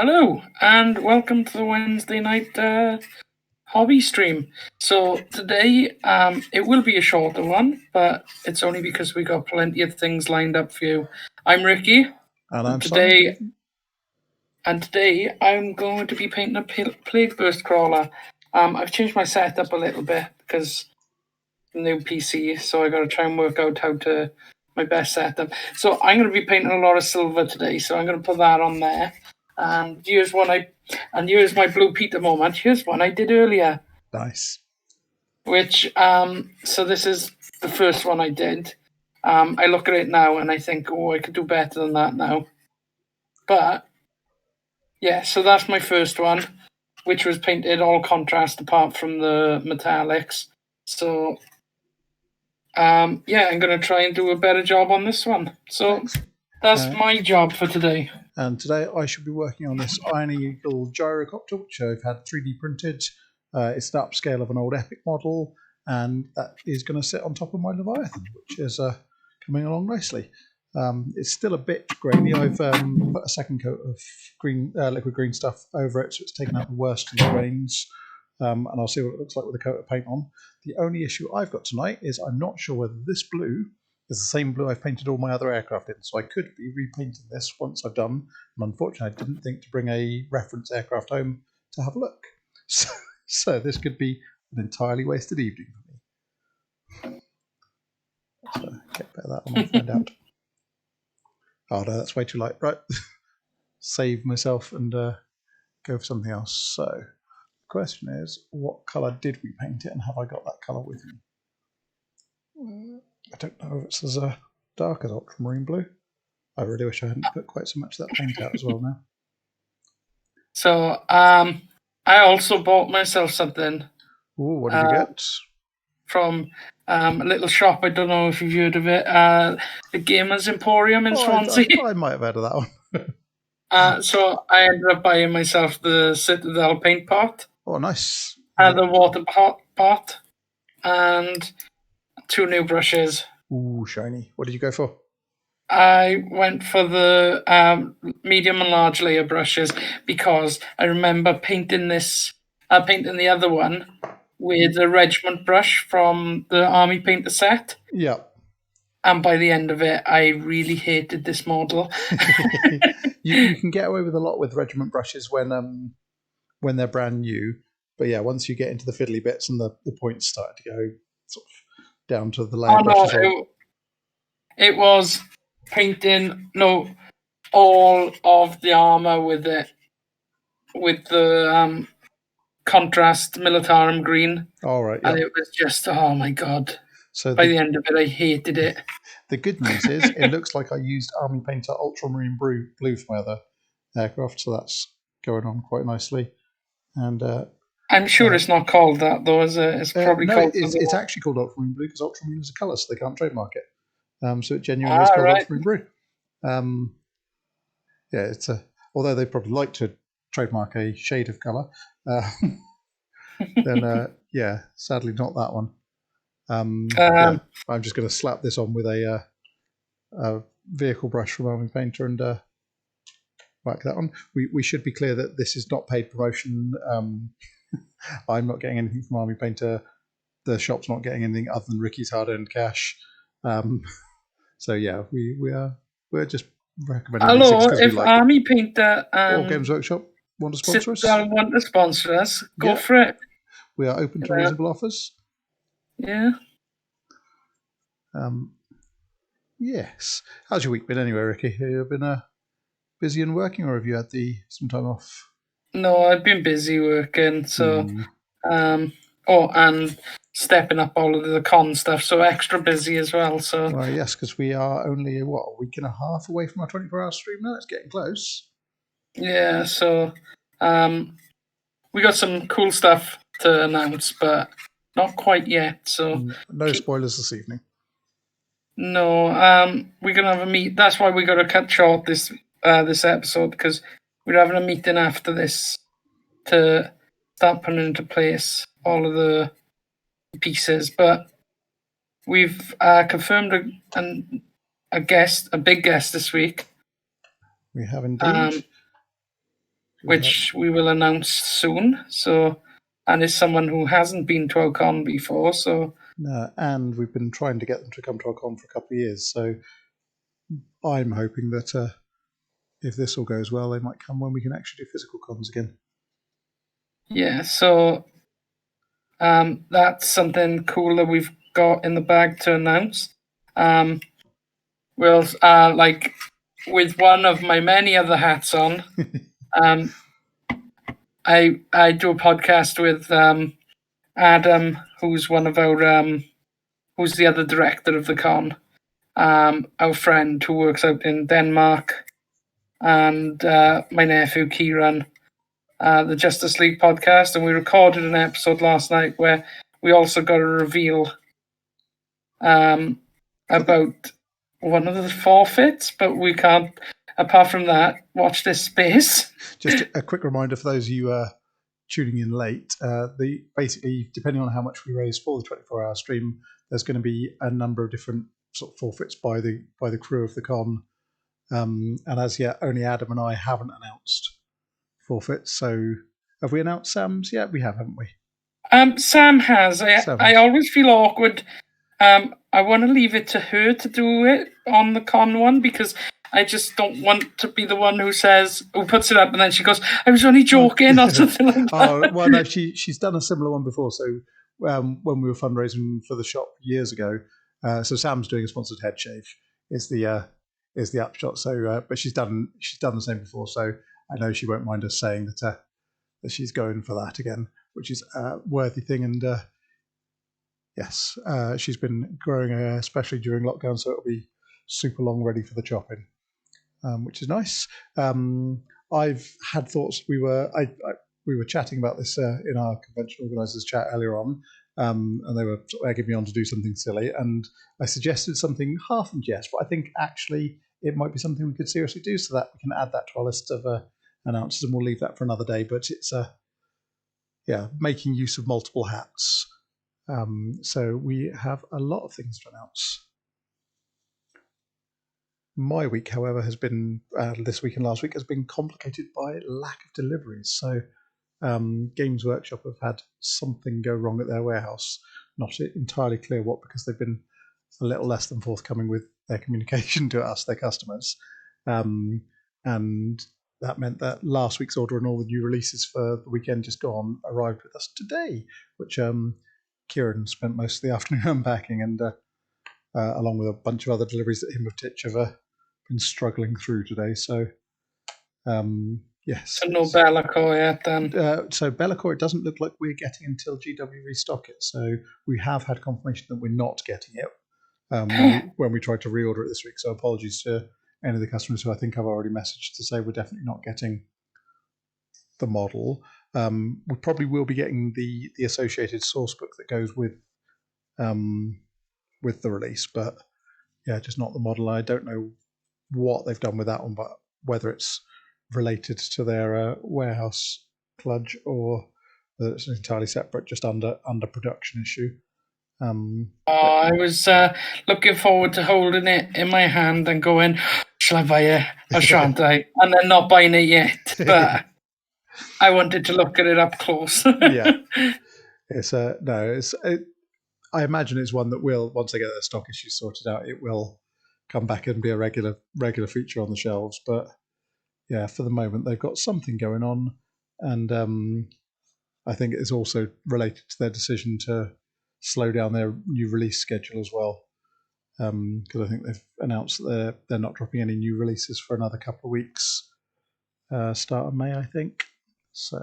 Hello, and welcome to the Wednesday night hobby stream. So today, it will be a shorter one, but it's only because we got plenty of things lined up for you. I'm Ricky, And I'm today, Simon. and today I'm going to be painting a Plagueburst Crawler. I've changed my setup a little bit because new PC, so I got to try and work out how to my best setup. So I'm going to be painting a lot of silver today, so I'm going to put that on there. And here's my Blue Peter moment. Here's one I did earlier. Nice. Which so this is the first one I did. I look at it now and I think, oh, I could do better than that now. But yeah, so that's my first one, which was painted all contrast apart from the metallics. So yeah, I'm going to try and do a better job on this one. So that's my job for today. And today I should be working on this Iron Eagle Gyrocopter, which I've had 3D printed. It's the upscale of an old Epic model, and that is going to sit on top of my Leviathan, which is coming along nicely. It's still a bit grainy. I've put a second coat of green, liquid green stuff over it, so it's taken out the worst of the grains. And I'll see what it looks like with a coat of paint on. The only issue I've got tonight is I'm not sure whether this blue is the same blue I've painted all my other aircraft in, so I could be repainting this once I've done. And unfortunately, I didn't think to bring a reference aircraft home to have a look. So this could be an entirely wasted evening for me. So get better that one and find out. Oh no, that's way too light. Right, save myself and go for something else. So the question is, what colour did we paint it, and have I got that colour with me? I don't know if it's as dark as ultramarine blue. I really wish I hadn't put quite so much of that paint out as well now. So I also bought myself something. Ooh, what did you get? From a little shop. I don't know if you've heard of it. The Gamers Emporium in Swansea. I might have heard of that one. So I ended up buying myself the Citadel paint pot. Oh, nice. The water pot, and 2 new brushes. Ooh, shiny. What did you go for? I went for the medium and large layer brushes because I remember painting the other one with the regiment brush from the Army Painter set. Yeah. And by the end of it, I really hated this model. you can get away with a lot with regiment brushes when they're brand new. But yeah, once you get into the fiddly bits and the points start to go sort of down to the layer brushes. It was painting all of the armor with the contrast Militarum green. All right. And it was just, oh my god. So by the end of it, I hated it. The good news is it looks like I used Army Painter Ultramarine Blue for my other aircraft, so that's going on quite nicely. And I'm sure it's not called that, though, is it? It's probably called... It's actually called Ultramarine Blue because Ultramarine is a colour, so they can't trademark it. So it genuinely is called Ultramarine Blue. Yeah, it's although they probably like to trademark a shade of colour, then yeah, sadly not that one. Yeah, I'm just going to slap this on with a vehicle brush from Army Painter and whack that on. We should be clear that this is not paid promotion. I'm not getting anything from Army Painter. The shop's not getting anything other than Ricky's hard-earned cash. So yeah, we're just recommending. Hello, if Army Painter or Games Workshop want to sponsor us, want to sponsor us, go for it. We are open to reasonable offers. Yeah. Yes. How's your week been anyway, Ricky? Have you been busy and working, or have you had some time off? No, I've been busy working. So, and stepping up all of the con stuff, so extra busy as well. So. Well, yes, because we are only a week and a half away from our 24-hour stream now. It's getting close. Yeah. So, we got some cool stuff to announce, but not quite yet. So no spoilers this evening. No, we're gonna have a meet. That's why we got to cut short this episode, because we're having a meeting after this to start putting into place all of the pieces. But we've confirmed a big guest this week. We have indeed. which we will announce soon. So, and it's someone who hasn't been to our con before. So, and we've been trying to get them to come to our con for a couple of years. So, I'm hoping that if this all goes well, they might come when we can actually do physical cons again. Yeah. So, that's something cool that we've got in the bag to announce. We'll like with one of my many other hats on. I do a podcast with Adam, who's one of our who's the other director of the con. Our friend who works out in Denmark, and my nephew Kieran, the Justice League podcast, and we recorded an episode last night where we also got a reveal about one of the forfeits, but we can't. Apart from that, watch this space. Just a quick reminder for those of you tuning in late. Basically, depending on how much we raise for the 24-hour stream, there's going to be a number of different sort of forfeits by the crew of the con. And as yet, only Adam and I haven't announced forfeits. So, have we announced Sam's yet? We have, haven't we? Sam has. I always feel awkward. I want to leave it to her to do it on the con one because I just don't want to be the one who puts it up and then she goes, "I was only joking" or something like that. Oh well, no, she's done a similar one before. So when we were fundraising for the shop years ago, so Sam's doing a sponsored head shave is the upshot. So, but she's done the same before. So I know she won't mind us saying that she's going for that again, which is a worthy thing. And yes, she's been growing especially during lockdown, so it'll be super long ready for the chopping, which is nice. I've had thoughts. We were chatting about this in our convention organisers chat earlier on, and they were sort of egging me on to do something silly, and I suggested something half in jest, but I think actually it might be something we could seriously do, so that we can add that to our list of announcers, and we'll leave that for another day. But it's making use of multiple hats. So we have a lot of things to announce. My week, however, has been this week and last week has been complicated by lack of deliveries. So Games Workshop have had something go wrong at their warehouse. Not entirely clear what, because they've been a little less than forthcoming with their communication to us, their customers. And that meant that last week's order and all the new releases for the weekend just gone arrived with us today, which Kieran spent most of the afternoon unpacking, and along with a bunch of other deliveries that him of Titch have been struggling through today. So, yes. So no Be'lakor yet then? So Be'lakor, it doesn't look like we're getting until GW restock it. So we have had confirmation that we're not getting it when we tried to reorder it this week. So apologies to any of the customers who I think I've already messaged to say we're definitely not getting the model. We probably will be getting the associated source book that goes with the release, but yeah, just not the model. I don't know what they've done with that one, but whether it's related to their warehouse kludge or whether it's entirely separate, just under production issue. I was looking forward to holding it in my hand and going, "Shall I buy it or shan't I?" And then not buying it yet, but I wanted to look at it up close. Yeah, it's I imagine it's one that will, once they get their stock issues sorted out, it will come back and be a regular feature on the shelves. But yeah, for the moment they've got something going on, and I think it's also related to their decision to slow down their new release schedule as well, because I think they've announced that they're not dropping any new releases for another couple of weeks, start of May, I think. So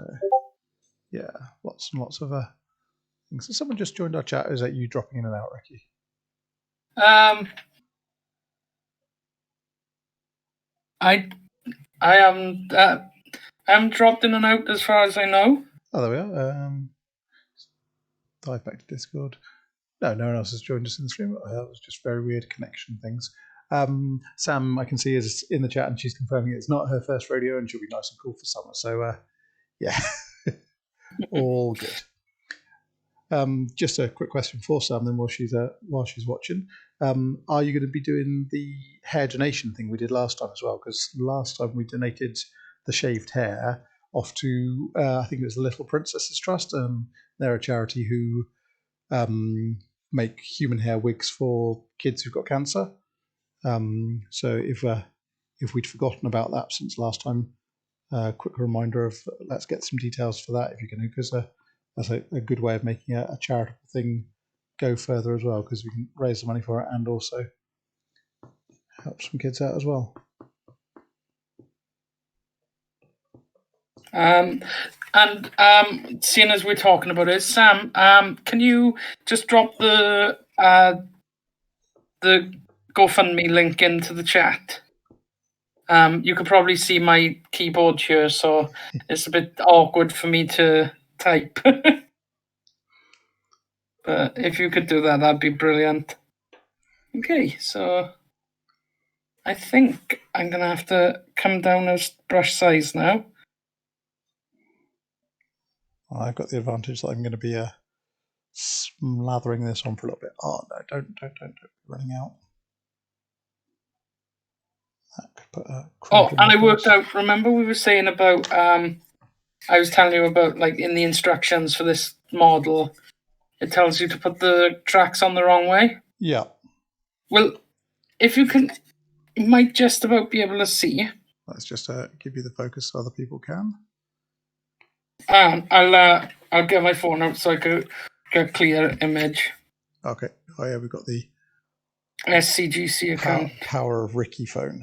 yeah, lots and lots of things. So someone just joined our chat. Is that you dropping in and out, Ricky? I am dropped in and out as far as I know. Oh, there we are. Dive back to Discord. No one else has joined us in the stream. That was just very weird connection things. Sam, I can see, is in the chat, and she's confirming it's not her first rodeo, and she'll be nice and cool for summer. So yeah, all good. Just a quick question for Sam then, while she's watching. Are you going to be doing the hair donation thing we did last time as well? Because last time we donated the shaved hair off to, I think it was the Little Princesses Trust. They're a charity who make human hair wigs for kids who've got cancer. So if we'd forgotten about that since last time, quick reminder of let's get some details for that if you can, because that's a good way of making a charitable thing go further as well, because we can raise the money for it and also help some kids out as well. Seeing as we're talking about it, Sam, can you just drop the GoFundMe link into the chat? You can probably see my keyboard here, so it's a bit awkward for me to type. But if you could do that, that'd be brilliant. Okay, so I think I'm going to have to come down a brush size now. I've got the advantage that I'm going to be slathering this on for a little bit. Oh no, don't be running out. That could put a and I worked out, remember we were saying about, I was telling you about, like, in the instructions for this model, it tells you to put the tracks on the wrong way. Yeah. Well, if you can, you might just about be able to see. Let's just give you the focus so other people can. I'll get my phone out so I could get a clear image. Okay. Oh yeah, we've got the SCGC account. Power of Ricky phone.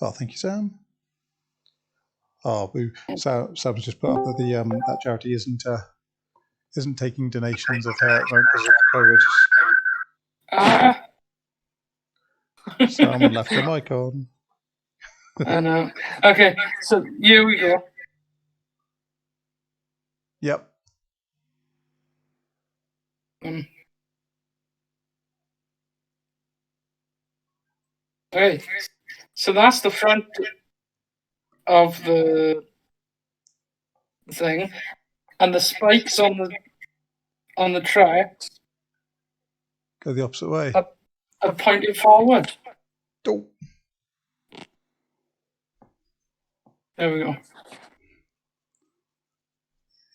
Oh, thank you, Sam. Oh, boo. So Sam's just put up that the that charity isn't taking donations of hair because of COVID. Someone left the mic on. I know. Okay, so here we go. Yep. Okay, so that's the front of the thing, and the spikes on the tracks go the opposite way. Are pointed forward. Oh. There we go.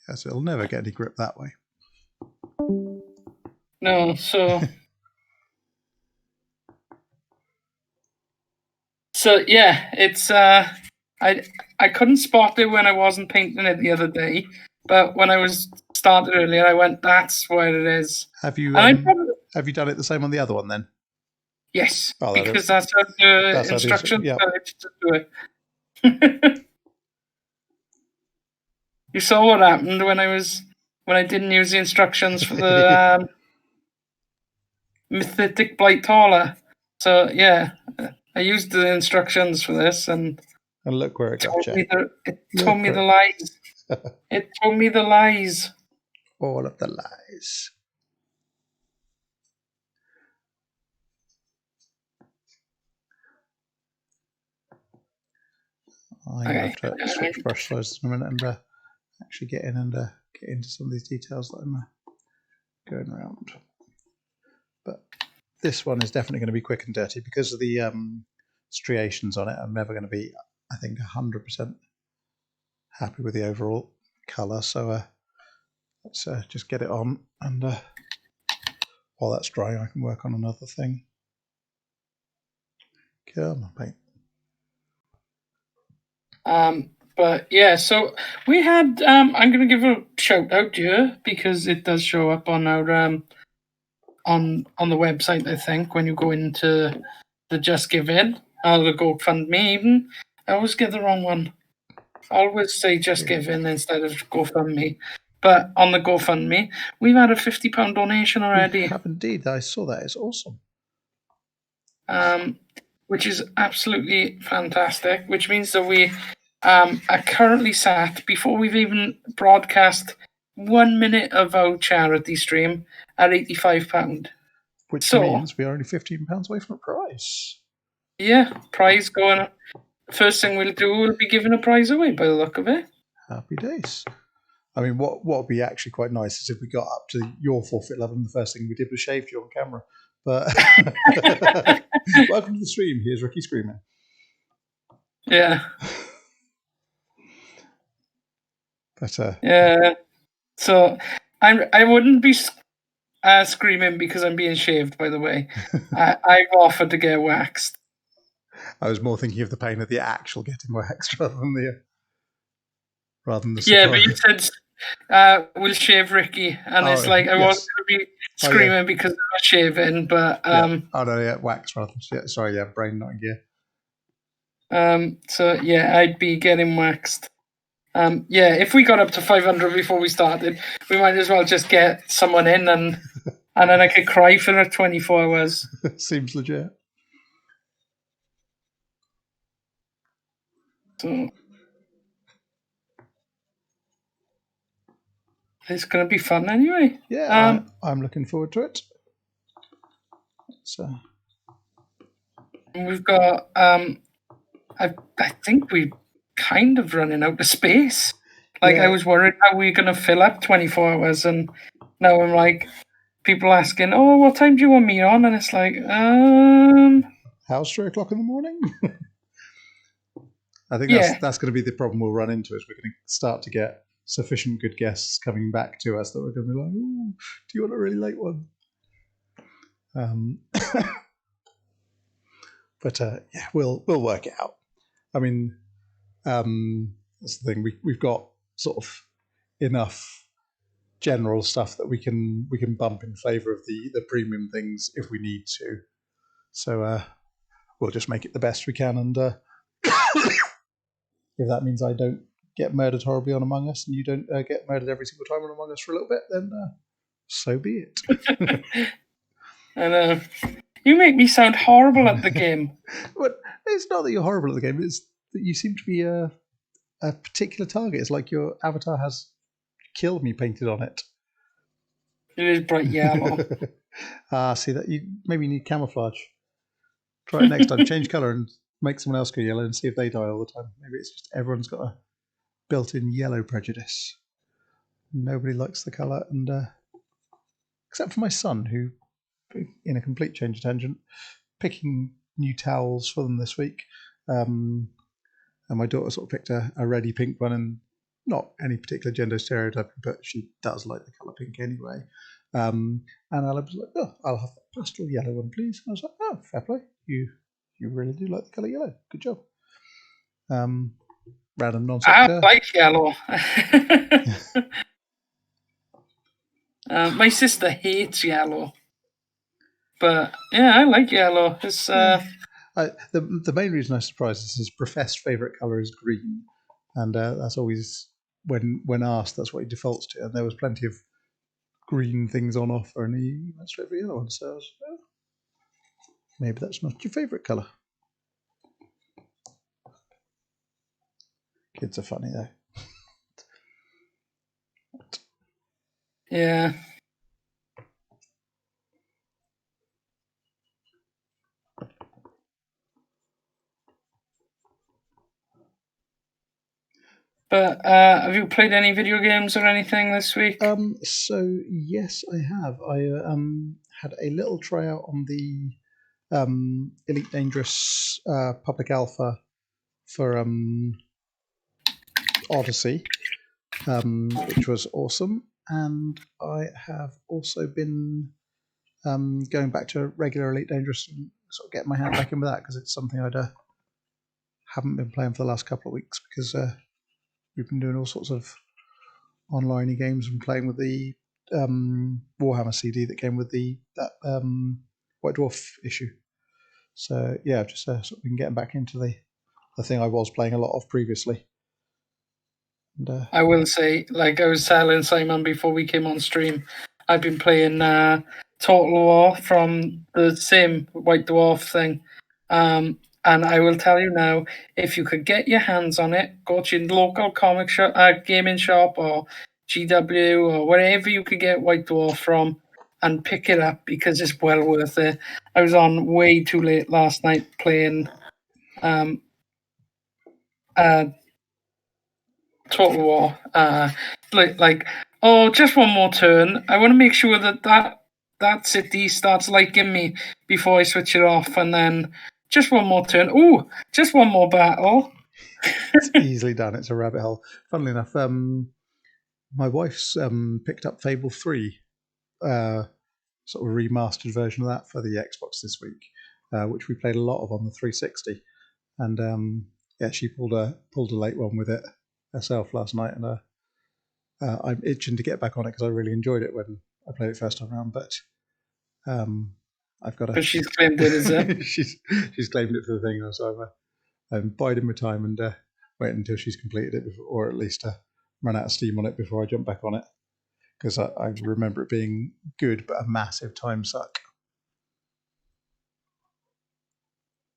Yes, it'll never get any grip that way. No, so so yeah, it's I couldn't spot it when I wasn't painting it the other day, but when I was started earlier, I went, "That's where it is." Have you done it the same on the other one then? Yes, because that's how the instructions to do it. You saw what happened when I didn't use the instructions for the Mythic Blight Taller. So yeah, I used the instructions for this, and look where it got you. It told me the lies. It told me the lies. All of the lies. I'm going to have to switch brush sizes in a minute and actually get in and get into some of these details that I'm going around. But this one is definitely going to be quick and dirty because of the striations on it. I'm never going to be, I think, 100% happy with the overall colour. So let's just get it on, and while that's drying, I can work on another thing. Come on, paint. But yeah, so we had. I'm going to give a shout out here because it does show up on our on the website. I think when you go into the Just Give In or the GoFundMe, even I always get the wrong one. I always say Just Give In instead of GoFundMe. But on the GoFundMe, we've had a £50 donation already. We have indeed. I saw that. It's awesome. Which is absolutely fantastic. Which means that we are currently sat, before we've even broadcast 1 minute of our charity stream, at £85. Which means we're only £15 away from a prize. Yeah, prize going. First thing we'll do, we'll be giving a prize away by the look of it. Happy days. I mean, what would be actually quite nice is if we got up to your forfeit level and the first thing we did was shaved you on camera. But welcome to the stream. Here's Ricky Screaming. Yeah. But Yeah. So I wouldn't be screaming because I'm being shaved, by the way. I've offered to get waxed. I was more thinking of the pain of the actual getting waxed rather than the surprise. Yeah, but you said we'll shave Ricky, and it's like I wasn't going to be screaming because I'm not shaving, but Oh no, yeah, wax rather. Yeah, sorry, yeah, brain not in gear. So yeah, I'd be getting waxed. Yeah, if we got up to 500 before we started, we might as well just get someone in and then I could cry for 24 hours. Seems legit. So it's going to be fun anyway. Yeah, I'm looking forward to it. So we've got I think we're kind of running out of space. Like I was worried how we're going to fill up 24 hours, and now I'm like, people asking, "Oh, what time do you want me on?" And it's like, how's 3 o'clock in the morning? I think that's going to be the problem we'll run into, is we're going to start to get sufficient good guests coming back to us that we're going to be like, "Ooh, do you want a really late one?" But yeah, we'll work it out. I mean, that's the thing. We've got sort of enough general stuff that we can bump in favour of the premium things if we need to. So we'll just make it the best we can, and if that means I don't get murdered horribly on Among Us and you don't get murdered every single time on Among Us for a little bit, then so be it. And you make me sound horrible at the game. But it's not that you're horrible at the game, it's that you seem to be a particular target. It's like your avatar has "Kill Me" painted on it. It is bright yellow. See that you maybe need camouflage. Try it next time. Change colour and make someone else go yellow and see if they die all the time. Maybe it's just everyone's got a built-in yellow prejudice. Nobody likes the colour, and except for my son, who, in a complete change of tangent, picking new towels for them this week. And my daughter sort of picked a reddy pink one, and not any particular gender stereotyping, but she does like the colour pink anyway. And Ella was like, "Oh, I'll have that pastel yellow one, please." And I was like, "Oh, fair play. You really do like the colour yellow. Good job." Random non-sequitur. I like yellow. My sister hates yellow, but yeah, I like yellow. It's the main reason I was surprised is his professed favourite colour is green, and that's always when asked, that's what he defaults to. And there was plenty of green things on offer, and he went straight for the other one. So I was, oh, maybe that's not your favourite colour. Kids are funny though. Yeah. But have you played any video games or anything this week? So yes, I have. I had a little tryout on the Elite Dangerous public alpha for Odyssey, which was awesome. And I have also been going back to regular Elite Dangerous and sort of getting my hand back in with that, because it's something I haven't been playing for the last couple of weeks, because we've been doing all sorts of online games and playing with the Warhammer CD that came with that White Dwarf issue. So yeah, I've just sort of been getting back into the thing I was playing a lot of previously. And, I will say, like I was telling Simon before we came on stream, I've been playing Total War from the same White Dwarf thing. And I will tell you now, if you could get your hands on it, go to your local comic shop, gaming shop, or GW, or wherever you could get White Dwarf from, and pick it up, because it's well worth it. I was on way too late last night playing Total War. Like, oh, just one more turn. I want to make sure that city starts liking me before I switch it off, and then just one more turn. Ooh, just one more battle. It's easily done. It's a rabbit hole. Funnily enough, my wife's picked up Fable 3, sort of remastered version of that for the Xbox this week, which we played a lot of on the 360. And yeah, she pulled a late one with it herself last night, and I'm itching to get back on it because I really enjoyed it when I played it first time around. But I've got to. Because she's claimed it, is it? she's claimed it for the thing, so I'm biding my time and waiting until she's completed it, or at least run out of steam on it before I jump back on it. Because I remember it being good, but a massive time suck.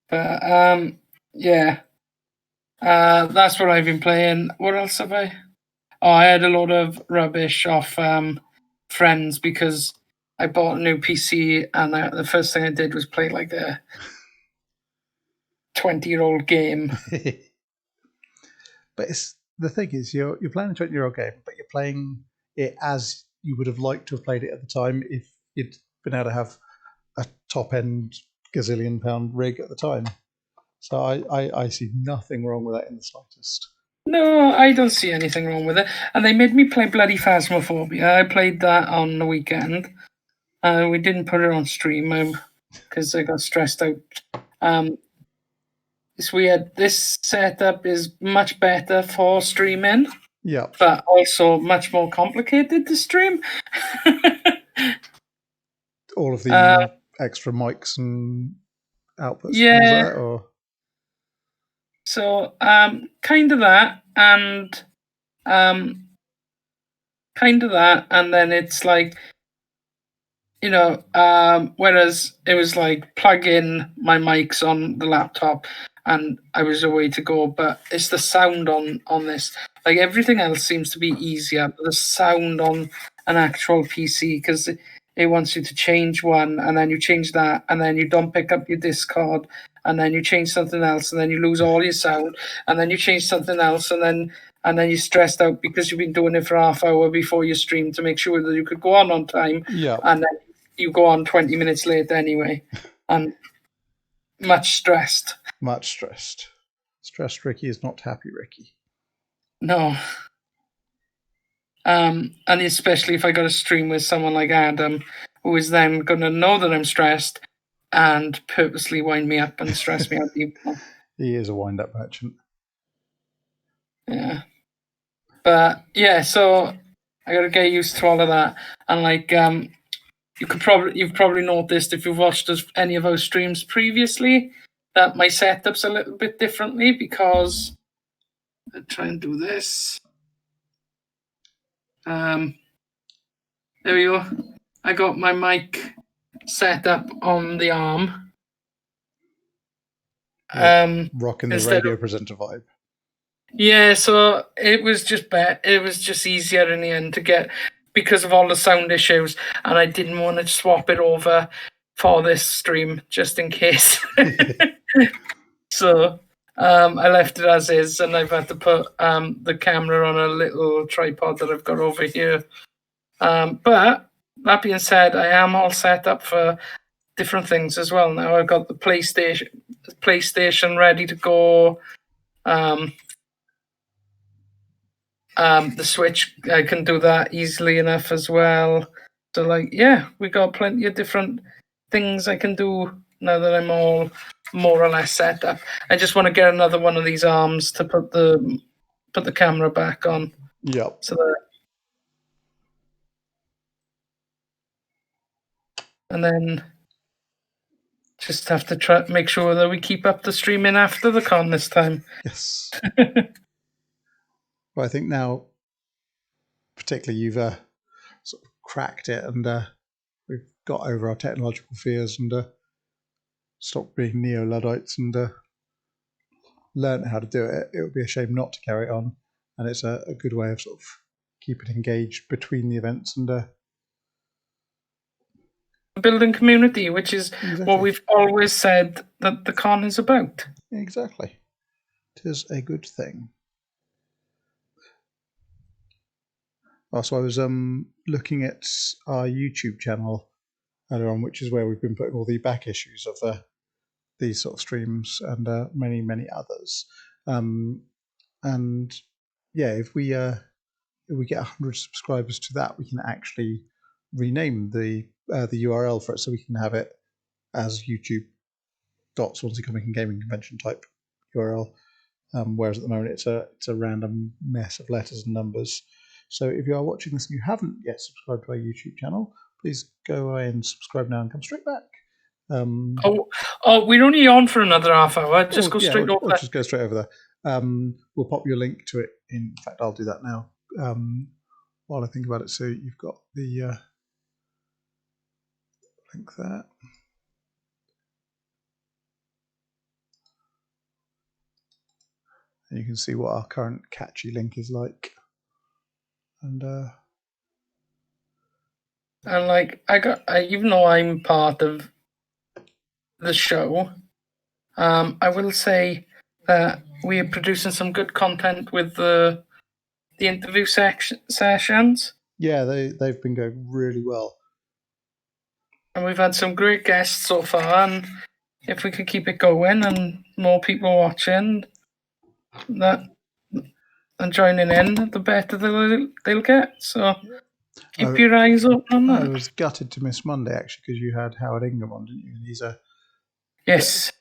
But yeah, that's what I've been playing. What else have I? Oh, I had a lot of rubbish off friends because I bought a new PC, and the first thing I did was play like a 20-year-old game. But the thing is, you're playing a 20-year-old game, but you're playing it as you would have liked to have played it at the time if you'd been able to have a top-end gazillion-pound rig at the time. So I see nothing wrong with that in the slightest. No, I don't see anything wrong with it. And they made me play bloody Phasmophobia. I played that on the weekend. We didn't put it on stream because I got stressed out. It's weird. This setup is much better for streaming. Yeah. But also much more complicated to stream. All of the extra mics and outputs. Yeah. And that, or? So, kind of that, and then it's like, whereas it was like plug in my mics on the laptop and I was away to go, but it's the sound on this. Like everything else seems to be easier, but the sound on an actual PC, because it wants you to change one, and then you change that, and then you don't pick up your Discord, and then you change something else, and then you lose all your sound, and then you change something else, and then you're stressed out because you've been doing it for half hour before your stream to make sure that you could go on time. Yeah. And then you go on 20 minutes late anyway, and much stressed. Much stressed. Stressed Ricky is not happy Ricky. No. And especially if I got to stream with someone like Adam, who is then going to know that I'm stressed and purposely wind me up and stress me out even. He is a wind-up merchant. Yeah. But yeah, so I got to get used to all of that. And like, you've probably noticed if you've watched any of our streams previously that my setup's a little bit differently, because I'll try and do this. There we go. I got my mic set up on the arm. Rocking the radio presenter vibe. Yeah, so it was just it was just easier in the end to get, because of all the sound issues, and I didn't want to swap it over for this stream just in case. So I left it as is, and I've had to put the camera on a little tripod that I've got over here. But that being said, I am all set up for different things as well now. I've got the PlayStation ready to go. The Switch, I can do that easily enough as well. So like, yeah, we got plenty of different things I can do now that I'm all more or less set up. I just want to get another one of these arms to put the camera back on. Yep. So that, and then just have to make sure that we keep up the streaming after the con this time. Yes. Well, I think now, particularly, you've sort of cracked it, and we've got over our technological fears and stopped being neo-Luddites and learned how to do it. It would be a shame not to carry it on, and it's a good way of sort of keeping engaged between the events and building community, which is exactly what we've always said that the con is about. Exactly. It is a good thing. Also, I was looking at our YouTube channel earlier on, which is where we've been putting all the back issues of these sort of streams and many, many others. and yeah, if we get 100 subscribers to that, we can actually rename the URL for it, so we can have it as YouTube.Swansea Comic and Gaming Convention type URL. Whereas at the moment it's a random mess of letters and numbers. So if you are watching this and you haven't yet subscribed to our YouTube channel, please go away and subscribe now and come straight back. We're only on for another half hour. Just go straight over there. Just go straight over there. We'll pop your link to it. In fact, I'll do that now while I think about it. So you've got the link there. And you can see what our current catchy link is like. And like even though I'm part of the show, I will say that we're producing some good content with the interview sessions. Yeah, they've been going really well. And we've had some great guests so far, and if we could keep it going and more people watching that and joining in, the better they'll get. So keep your eyes open on that. I was gutted to miss Monday, actually, because you had Howard Ingham on, didn't you? And he's a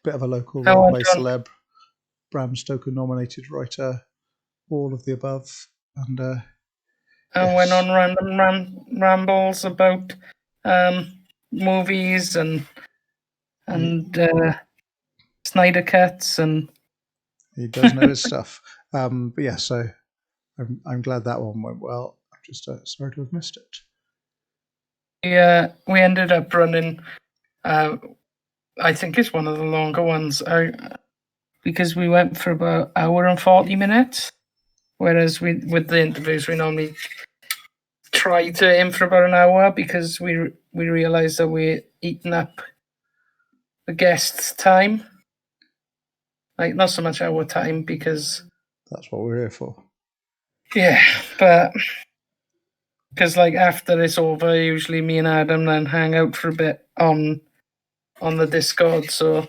bit of a local roleplay celeb, Bram Stoker nominated writer, all of the above. And went on random rambles about movies and Snyder cuts, and he does know his stuff. But yeah, so I'm glad that one went well. I'm just sorry to have missed it. Yeah, we ended up running. I think it's one of the longer ones, because we went for about an hour and 40 minutes, whereas with the interviews we normally try to aim for about an hour, because we realise that we're eating up the guests' time. Like, not so much our time, because that's what we're here for. Yeah, but because like after it's over, usually me and Adam then hang out for a bit on the Discord, so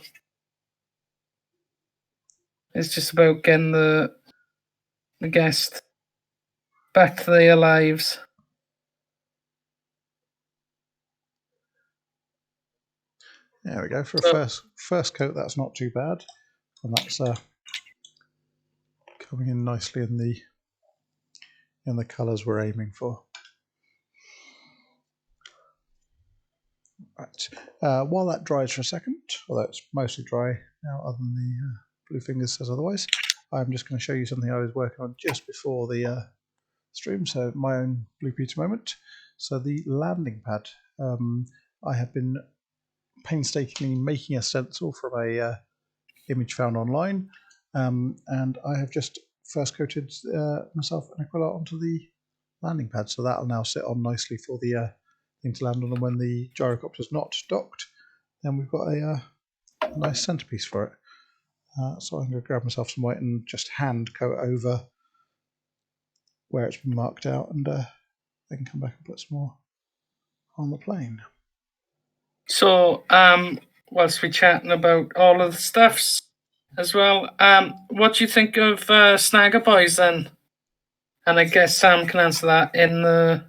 it's just about getting the guest back to their lives. There we go. For a first coat, that's not too bad, and that's coming in nicely in the colours we're aiming for. Right. While that dries for a second, although it's mostly dry now, other than the blue fingers says otherwise, I'm just going to show you something I was working on just before the stream. So my own Blue Peter moment. So the landing pad. I have been painstakingly making a stencil from a image found online, and I have just first coated myself and Aquila onto the landing pad, so that'll now sit on nicely for the thing to land on, and when the gyrocopter's not docked, then we've got a nice centerpiece for it. So I'm going to grab myself some white and just hand coat over where it's been marked out, and I can come back and put some more on the plane. So, whilst we're chatting about all of the stuffs as well, what do you think of Snagger Boys then? And I guess Sam can answer that in the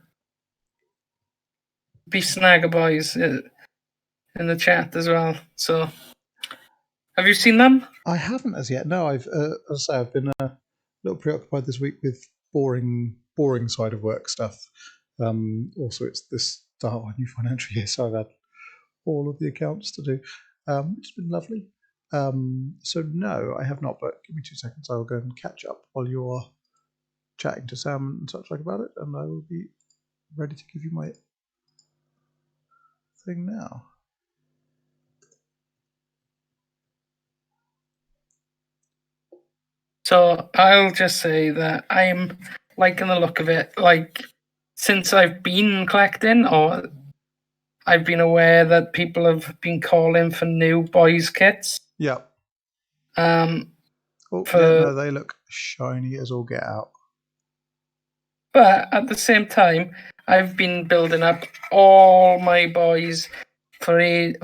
Snagger Boys in the chat as well. So, have you seen them? I haven't as yet. No, as I say, I've been a little preoccupied this week with boring side of work stuff. Also, it's this start of a new financial year, so I've had all of the accounts to do. It's been lovely. So no, I have not, but give me 2 seconds. I will go and catch up while you're chatting to Sam and such like about it, and I will be ready to give you my thing now. So I'll just say that I'm liking the look of it. Like, since I've been collecting, or I've been aware that people have been calling for new boys kits. Yeah. No, they look shiny as all get out. But at the same time, I've been building up all my boys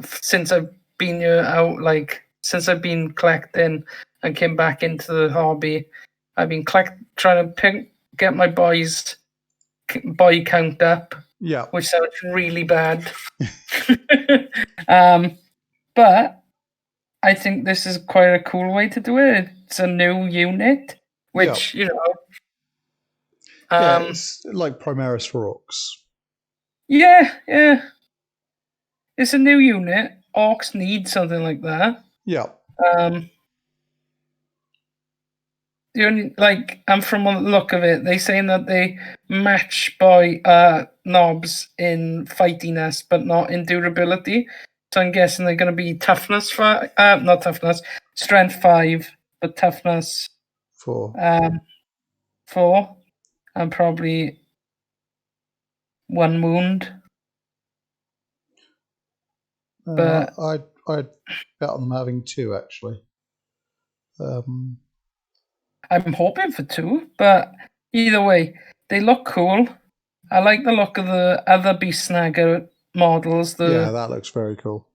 since I've been out, like since I've been collecting and came back into the hobby. I've been trying to get my boy count up, Yeah. which sounds really bad. But I think this is quite a cool way to do it. It's a new unit, which, yeah, it's like Primaris for Orcs. Yeah. It's a new unit. Orcs need something like that. Yeah. The only and from the look of it, they saying that they match by knobs in fightiness, but not in durability. So I'm guessing they're going to be toughness not toughness, strength 5, but toughness 4. 4, and probably 1 wound. But I'd bet on them having 2 actually. I'm hoping for 2, but either way, they look cool. I like the look of the other Beast Snagger models. Yeah, that looks very cool.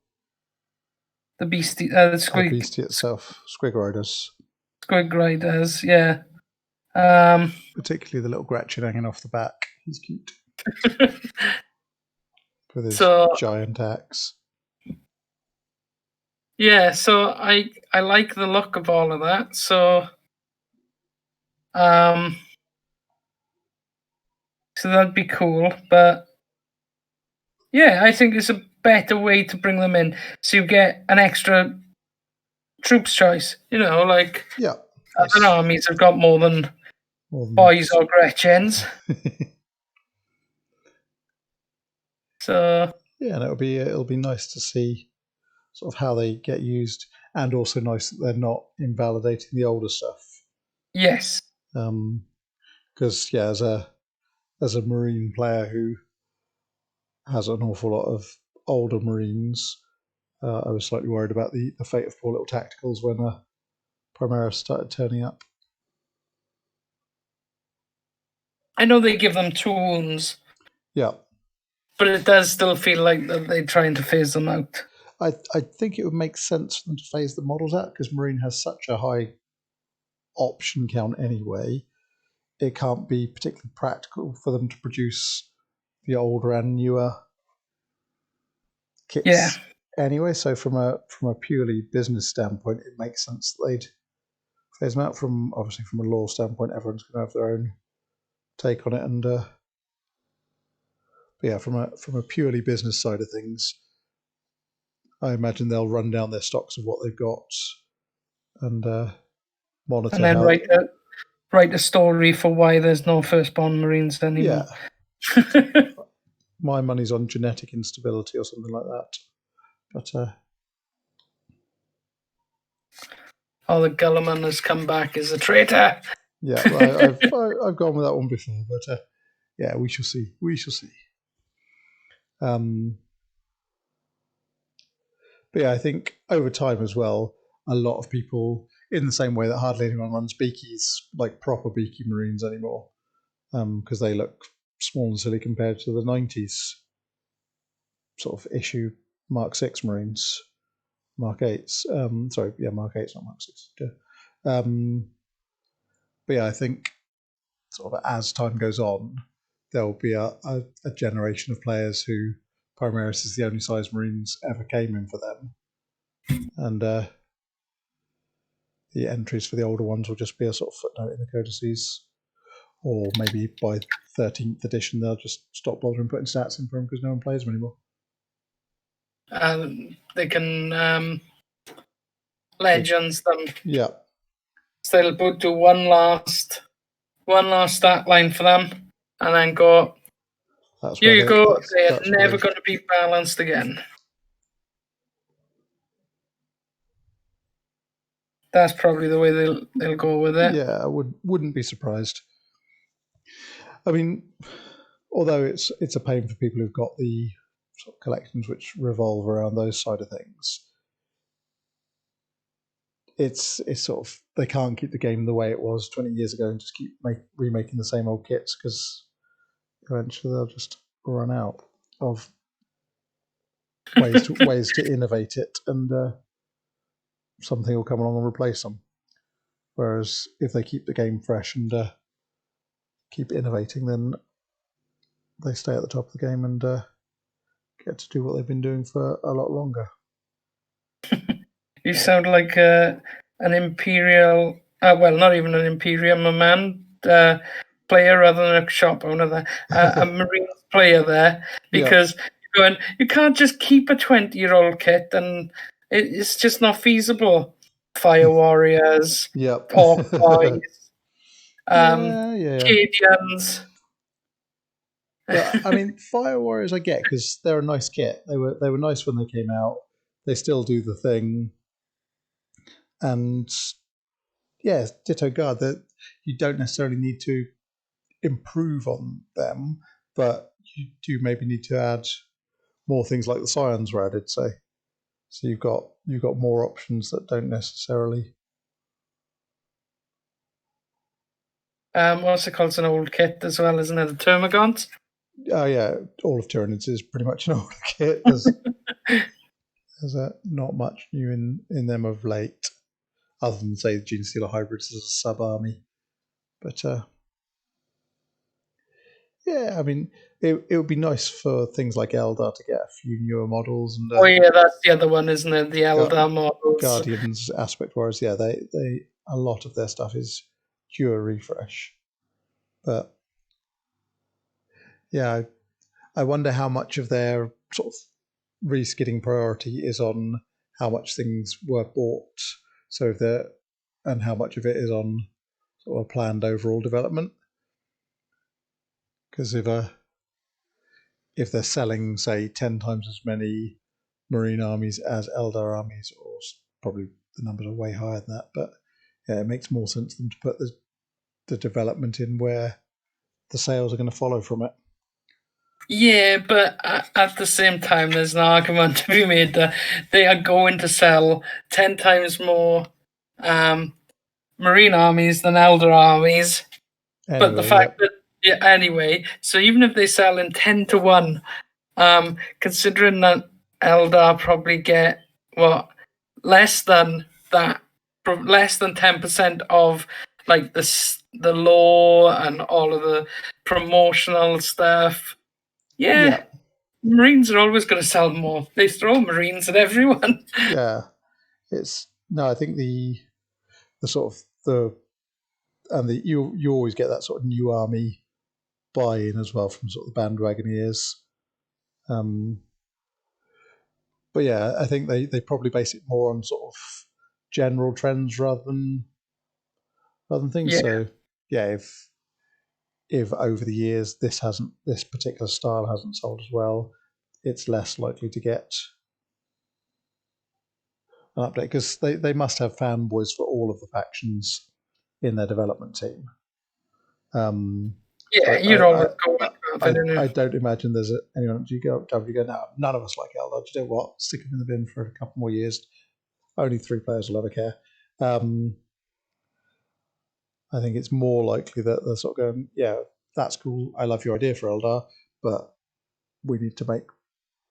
The Beastie, the Squig, Beastie itself, Squig Riders. Squig Riders, yeah. Particularly the little Gretchen hanging off the back. He's cute. With his giant axe. Yeah, so I like the look of all of that. So so that'd be cool. But yeah, I think it's a better way to bring them in. So you get an extra troops choice. Yeah. Other armies have got more than boys or Gretchens. So yeah, and it'll be nice to see sort of how they get used, and also nice that they're not invalidating the older stuff. Yes. Because as a Marine player who has an awful lot of older Marines, I was slightly worried about the fate of poor little tacticals when Primaris started turning up. I know they give them 2 wounds. Yeah. But it does still feel like that they're trying to phase them out. I think it would make sense for them to phase the models out, because Marine has such a high option count anyway. It can't be particularly practical for them to produce the older and newer kits anyway. So from a purely business standpoint, it makes sense that they'd phase them out. Obviously from a law standpoint, everyone's going to have their own take on it, and but yeah, from a purely business side of things, I imagine they'll run down their stocks of what they've got and monitor. And then write a story for why there's no firstborn Marines anymore. Yeah. My money's on genetic instability or something like that. But the Gulliman has come back as a traitor. Yeah, well, I've gone with that one before, but yeah, we shall see. We shall see. But yeah, I think over time as well, a lot of people, in the same way that hardly anyone runs Beakies, like proper Beaky Marines anymore, because they look small and silly compared to the 90s sort of issue Mark 6 Marines, Mark 8s. Mark 8s, not Mark 6. But yeah, I think sort of as time goes on, there'll be a generation of players who Primaris is the only size Marines ever came in for them. And the entries for the older ones will just be a sort of footnote in the codices. Or maybe by 13th edition, they'll just stop bothering putting stats in for them because no one plays them anymore. They can legends them. Yeah. So they'll do one last stat line for them, and then go. Here you go. They're never going to be balanced again. That's probably the way they'll go with it. Yeah, I wouldn't be surprised. I mean, although it's a pain for people who've got the sort of collections which revolve around those side of things, it's sort of, they can't keep the game the way it was 20 years ago and just keep remaking the same old kits, because eventually they'll just run out of ways to innovate it, and something will come along and replace them. Whereas if they keep the game fresh and keep innovating, then they stay at the top of the game and get to do what they've been doing for a lot longer. You sound like an Imperial, well, not even an Imperium, a man player rather than a shop owner there, a Marines player there, because you're going, you can't just keep a 20-year-old kit, and it's just not feasible. Fire Warriors, Orc Boys, Cadians. But I mean, Fire Warriors I get because they're a nice kit. They were nice when they came out. They still do the thing. And yeah, Ditto Guard, that you don't necessarily need to improve on them, but you do maybe need to add more things like the Scions were added, say. So you've got more options that don't necessarily. What's it called? It's an old kit as well, isn't it? The Termagants? Oh yeah, all of Tyranids is pretty much an old kit. There's not much new in them of late, other than say the Genestealer hybrids as a sub army. But yeah, I mean, it would be nice for things like Eldar to get a few newer models. And oh yeah, that's the other one, isn't it? The Eldar models, Guardians aspect wise. Yeah, they a lot of their stuff is due a refresh. But yeah, I wonder how much of their sort of reskidding priority is on how much things were bought. So if they're, and how much of it is on sort of a planned overall development. Because if they're selling, say, 10 times as many Marine armies as Eldar armies, or probably the numbers are way higher than that, but yeah, it makes more sense for them to put the development in where the sales are going to follow from it. Yeah, but at the same time, there's an argument to be made that they are going to sell 10 times more Marine armies than Eldar armies. Anyway, but the fact that, anyway, so even if they sell in 10 to 1, considering that Eldar probably get, less than that, less than 10% of like the lore and all of the promotional stuff. Yeah. Marines are always going to sell more. They throw Marines at everyone. Yeah, I think the sort of you always get that sort of new army buy-in as well from sort of the bandwagoneers. But yeah, I think they probably base it more on sort of general trends rather than things. Yeah. So yeah, if over the years this particular style hasn't sold as well, it's less likely to get an update because they must have fanboys for all of the factions in their development team. You're always going. I don't imagine there's anyone you go now. None of us like Eldar. Do you know what? Stick them in the bin for a couple more years. Only 3 players will ever care. I think it's more likely that they're sort of going, yeah, that's cool. I love your idea for Eldar, but we need to make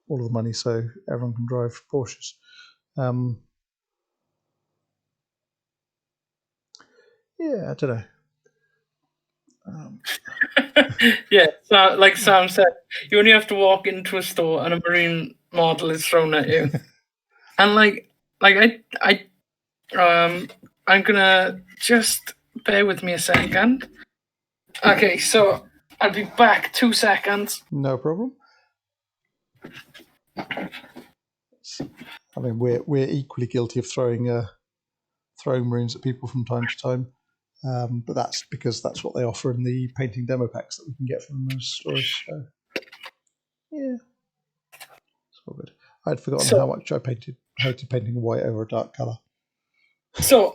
all of the money so everyone can drive Porsches. Yeah, I don't know. Yeah, so like Sam said, you only have to walk into a store and a Marine model is thrown at you. And I'm gonna just bear with me a second. Okay, so I'll be back 2 seconds. No problem. I mean, we're equally guilty of throwing Marines at people from time to time. But that's because that's what they offer in the painting demo packs that we can get from those stores. So, yeah, it's all good. I'd forgotten how much I hated painting white over a dark color. So,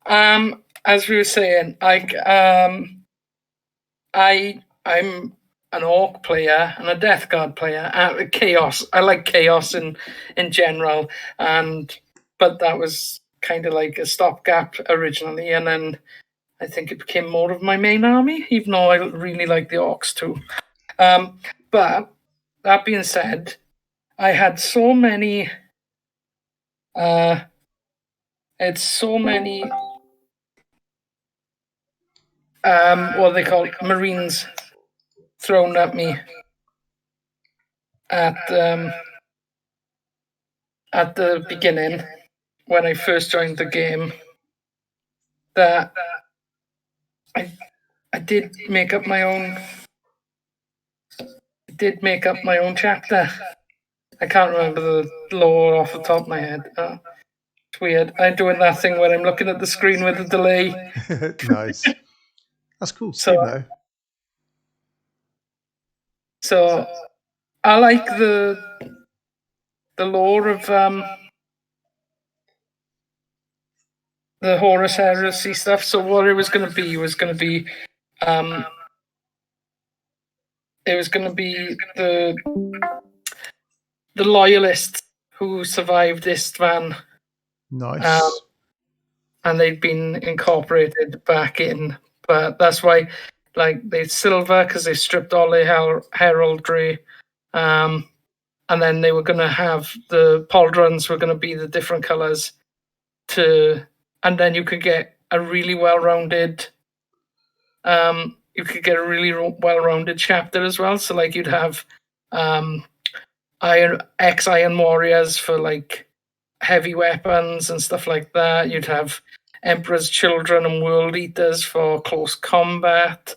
as we were saying, I'm an Orc player and a Death Guard player. Chaos. I like Chaos in general, but that was kind of like a stopgap originally, and then I think it became more of my main army, even though I really like the Orcs too. But that being said, I had so many what they call Marines thrown at me at the beginning when I first joined the game. That I did make up my own. Did make up my own chapter. I can't remember the lore off the top of my head. It's weird. I'm doing that thing where I'm looking at the screen with a delay. Nice. That's cool. So I like the lore of the Horus Heresy stuff. So what it was going to be the loyalists who survived Istvan. Nice. And they'd been incorporated back in, but that's why, like, they're silver because they stripped all their heraldry, and then they were going to have the pauldrons were going to be the different colors, and then you could get a really well-rounded. You could get a really well-rounded chapter as well. So, like, you'd have Iron Warriors for like heavy weapons and stuff like that. You'd have Emperor's Children and World Eaters for close combat.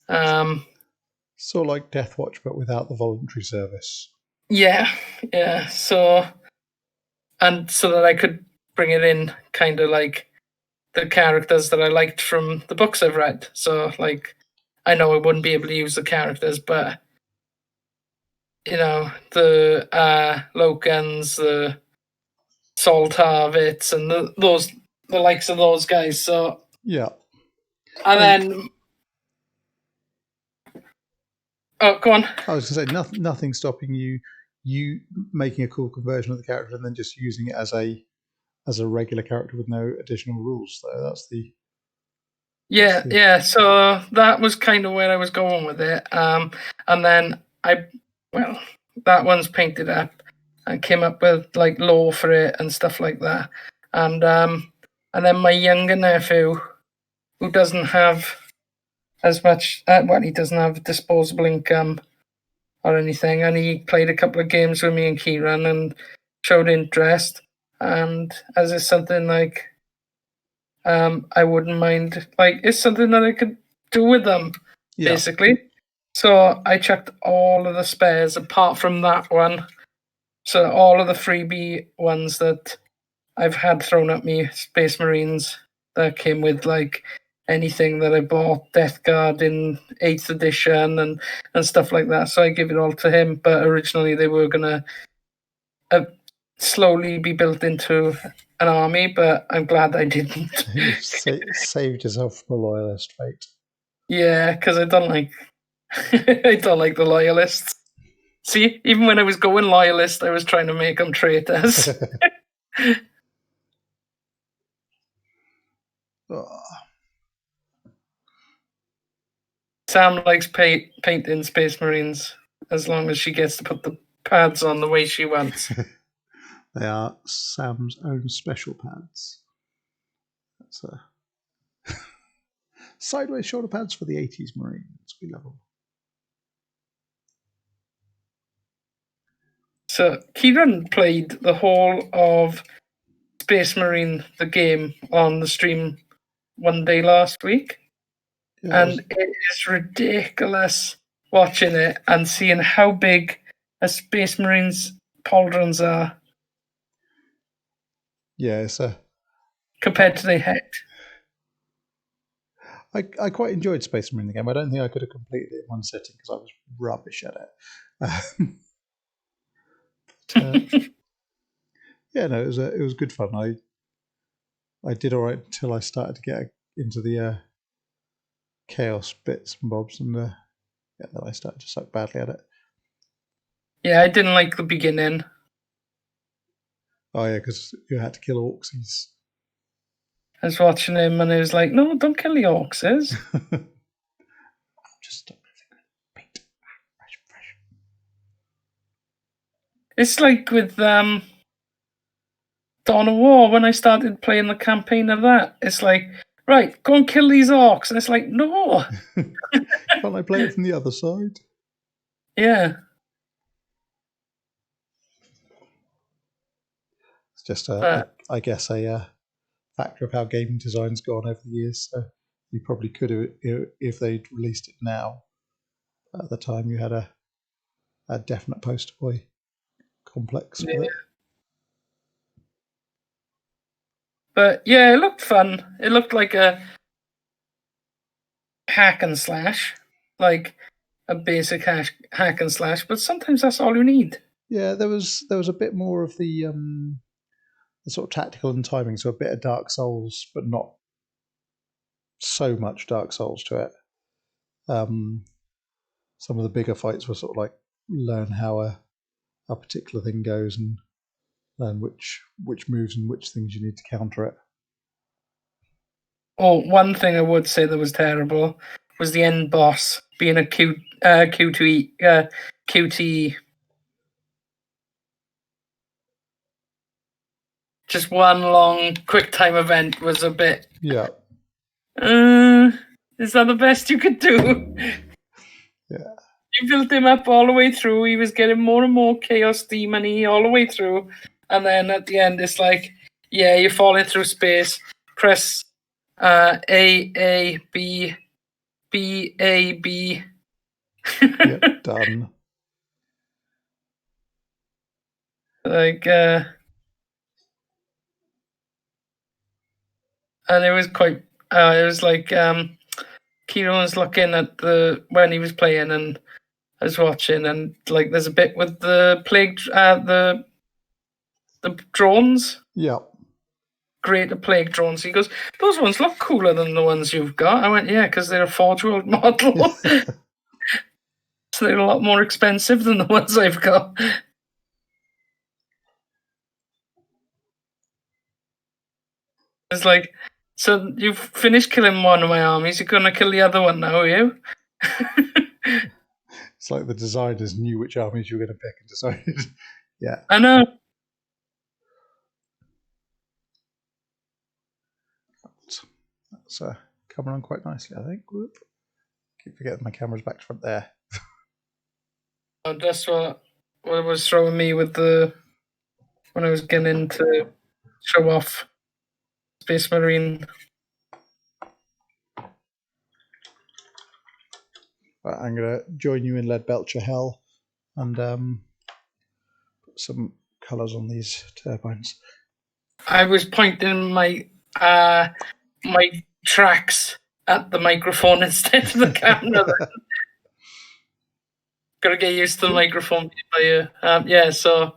Sort of like Death Watch, but without the voluntary service. Yeah. So that I could bring it in kind of like the characters that I liked from the books I've read. So, like, I know I wouldn't be able to use the characters, but, you know, the Lokans, the Saltarvits, and the likes of those guys. So yeah, and then go on. I was going to say nothing stopping you making a cool conversion of the character and then just using it as a regular character with no additional rules. So that's the yeah. So that was kind of where I was going with it. And then that one's painted up. I came up with like lore for it and stuff like that. And then my younger nephew, who doesn't have as much, he doesn't have disposable income or anything, and he played a couple of games with me and Kieran and showed interest. And as it's something like, I wouldn't mind, like, it's something that I could do with them, basically. So I checked all of the spares apart from that one. So all of the freebie ones that I've had thrown at me, Space Marines, that came with like anything that I bought, Death Guard in 8th edition and stuff like that. So I give it all to him. But originally they were going to slowly be built into an army, but I'm glad I didn't. You saved yourself from a loyalist fate. Yeah, because I don't like the loyalists. See, even when I was going loyalist, I was trying to make them traitors. Sam likes painting Space Marines as long as she gets to put the pads on the way she wants. They are Sam's own special pads. That's sideways shoulder pads for the 80s Marines. We love them. So Kieran played the whole of Space Marine, the game, on the stream one day last week. Yeah, and it is ridiculous watching it and seeing how big a Space Marine's pauldrons are. Yeah, it's compared to the head. I quite enjoyed Space Marine the game. I don't think I could have completed it in one sitting because I was rubbish at it. Yeah, no, it was good fun. I did all right until I started to get into the chaos bits and bobs, and then I started to suck badly at it. Yeah, I didn't like the beginning. Oh yeah, because you had to kill orcs. I was watching him, and he was like, "No, don't kill the orcs." Just stop paint. Fresh. It's like with Dawn of War, when I started playing the campaign of that, it's like right, go and kill these orcs. And it's like, no. Can't I play it from the other side? Yeah. It's just, I guess, a factor of how gaming design's gone over the years. So you probably could have, if they'd released it now. At the time, you had a definite poster boy complex with it. But yeah, it looked fun. It looked like a hack and slash, like a basic hack and slash. But sometimes that's all you need. Yeah, there was a bit more of the sort of tactical and timing, so a bit of Dark Souls, but not so much Dark Souls to it. Some of the bigger fights were sort of like learn how a particular thing goes and learn which moves and which things you need to counter it. Oh, one thing I would say that was terrible was the end boss being a QT. Just one long quick time event was a bit. Yeah. Is that the best you could do? Yeah. You built him up all the way through. He was getting more and more chaos demon-y all the way through. And then at the end, it's like, yeah, you're falling through space. Press A, B, B, A, B. Yep, done. Like, and it was quite, it was like, Kieran was looking at when he was playing and I was watching, and like there's a bit with the plague, the drones. Yeah. Greater plague drones. He goes, those ones look cooler than the ones you've got. I went, yeah, because they're a Forge World model. So they're a lot more expensive than the ones I've got. It's like, so you've finished killing one of my armies, you're going to kill the other one now, are you? It's like the designers knew which armies you were going to pick and decided. Yeah. I know. That's coming on quite nicely, I think. Whoop. Keep forgetting my camera's back to front there. Oh, that's what was throwing me with when I was getting to show off Space Marine. Right, I'm going to join you in Lead Belcher Hell and put some colours on these turbines. I was pointing my my tracks at the microphone instead of the camera. Gotta get used to the microphone. Yeah, so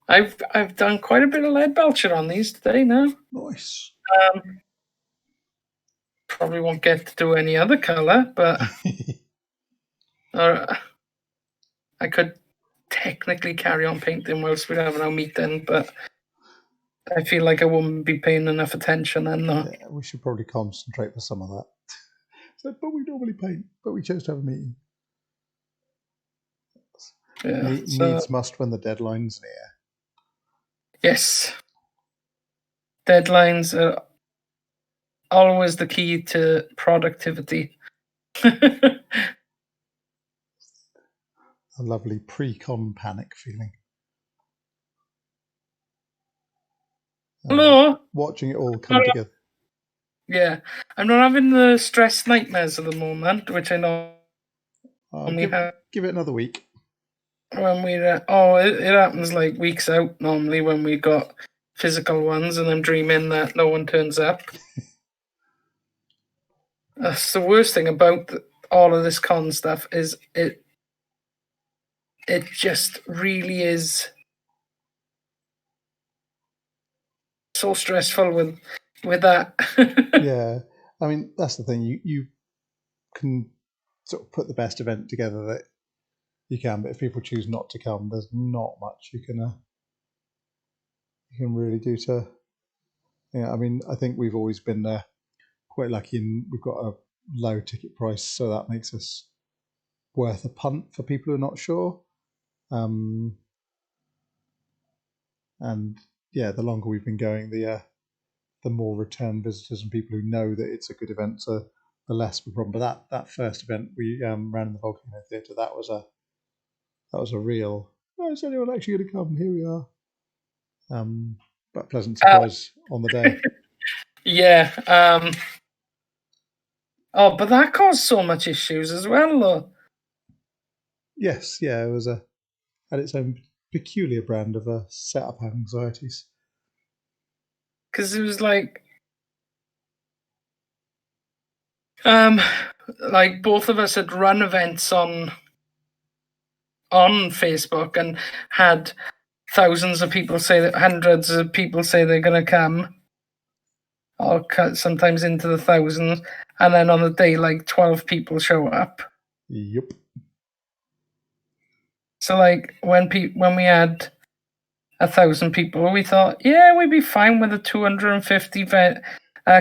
I've done quite a bit of lead belcher on these today now. Nice. Probably won't get to do any other colour, but I could technically carry on painting whilst we're having our meeting, but I feel like I wouldn't be paying enough attention then, though. Yeah, we should probably concentrate for some of that. So, but we normally paint, but we chose to have a meeting. Yeah, needs must when the deadline's near. Yes. Deadlines are always the key to productivity. A lovely pre-con panic feeling. Hello? Watching it all come together. Yeah. I'm not having the stress nightmares at the moment, which I know give it another week. When it happens like weeks out normally when we got physical ones and I'm dreaming that no one turns up. That's the worst thing about all of this con stuff is it just really is so stressful with that. Yeah, I mean that's the thing. You can sort of put the best event together that you can, but if people choose not to come, there's not much you can really do to. Yeah, I mean I think we've always been quite lucky, and we've got a low ticket price, so that makes us worth a punt for people who are not sure. And yeah, the longer we've been going, the the more return visitors and people who know that it's a good event, the less of a problem. But that first event we ran in the Volcano Theatre, that was a real. Oh, is anyone actually going to come? Here we are. But pleasant surprise on the day. Yeah. Oh, but that caused so much issues as well, though. Yes, yeah, it was had its own peculiar brand of setup anxieties. Because it was like both of us had run events on Facebook and had thousands of people say that, hundreds of people say they're going to come, or sometimes into the thousands, and then on the day, like 12 people show up. Yep. So like when we had 1,000 people, we thought, yeah, we'd be fine with a 250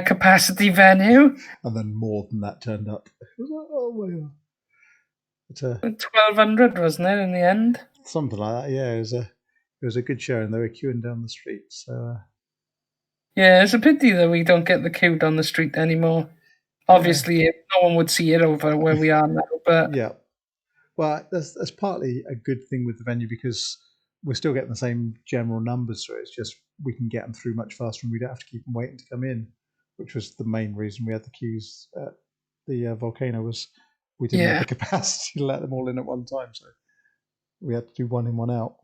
capacity venue. And then more than that turned up. It was like, oh my god. 1,200, wasn't it, in the end? Something like that, yeah. It was a good show, and they were queuing down the street. So yeah, it's a pity that we don't get the queue down the street anymore. Obviously, no one would see it over where we are now, but yeah. Well, that's partly a good thing with the venue because we're still getting the same general numbers through. It's just we can get them through much faster, and we don't have to keep them waiting to come in, which was the main reason we had the queues at the Volcano. Was we didn't have the capacity to let them all in at one time, so we had to do one in, one out.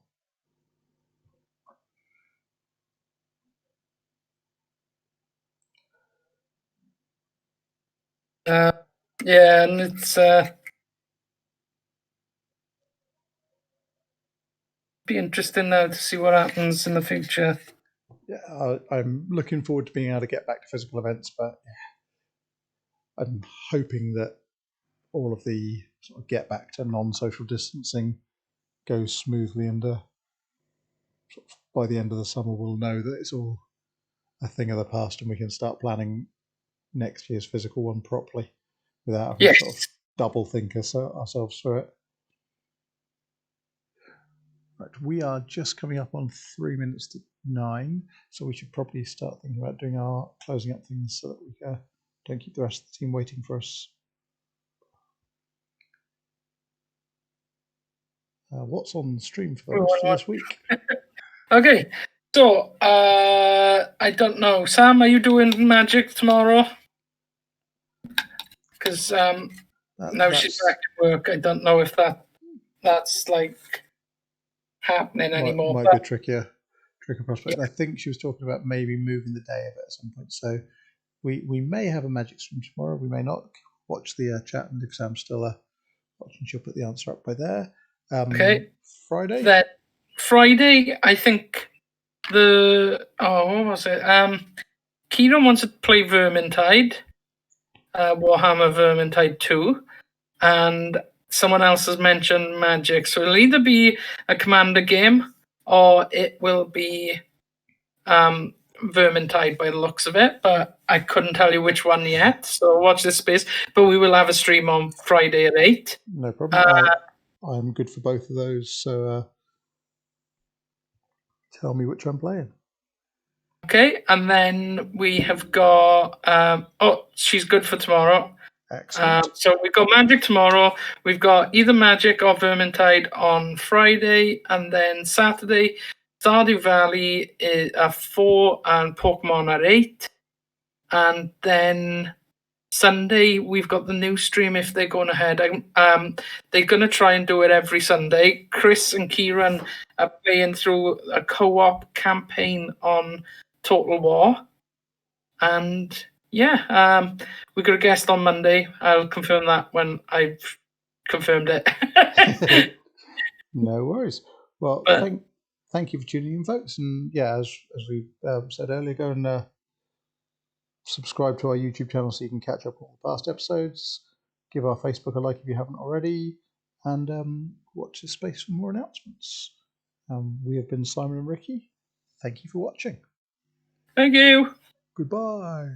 yeah, and it's be interesting now to see what happens in the future. Yeah, I'm looking forward to being able to get back to physical events, but I'm hoping that all of the sort of get back to non-social distancing goes smoothly, and sort of by the end of the summer we'll know that it's all a thing of the past, and we can start planning next year's physical one properly without having to sort of double think ourselves through it. Right, we are just coming up on 3 minutes to 9, so we should probably start thinking about doing our closing up things so that we don't keep the rest of the team waiting for us. What's on the stream for the rest of this week? Okay, so I don't know. Sam, are you doing magic tomorrow? Because now she's back to work. I don't know if that's like happening anymore. Might be a trickier prospect. Yeah. I think she was talking about maybe moving the day of it at some point. So we may have a magic stream tomorrow. We may not. Watch the chat, and if Sam's still watching, she'll put the answer up by there. Okay. Friday. That Friday, I think what was it? Kieran wants to play Vermintide, Warhammer Vermintide 2, and someone else has mentioned Magic. So it'll either be a Commander game or it will be Vermintide by the looks of it, but I couldn't tell you which one yet. So watch this space. But we will have a stream on Friday at 8. No problem. I'm good for both of those. So tell me which I'm playing. Okay, and then we have got she's good for tomorrow. Excellent. So we've got Magic tomorrow. We've got either Magic or Vermintide on Friday, and then Saturday, Stardew Valley is at 4 and Pokemon at 8. And then Sunday, we've got the new stream if they're going ahead. They're going to try and do it every Sunday. Chris and Kieran are playing through a co-op campaign on Total War. And yeah, we got a guest on Monday. I'll confirm that when I've confirmed it. No worries. Well, thank you for tuning in, folks. And yeah, as we said earlier, go and subscribe to our YouTube channel so you can catch up on all the past episodes. Give our Facebook a like if you haven't already, and watch this space for more announcements. We have been Simon and Ricky. Thank you for watching. Thank you. Goodbye.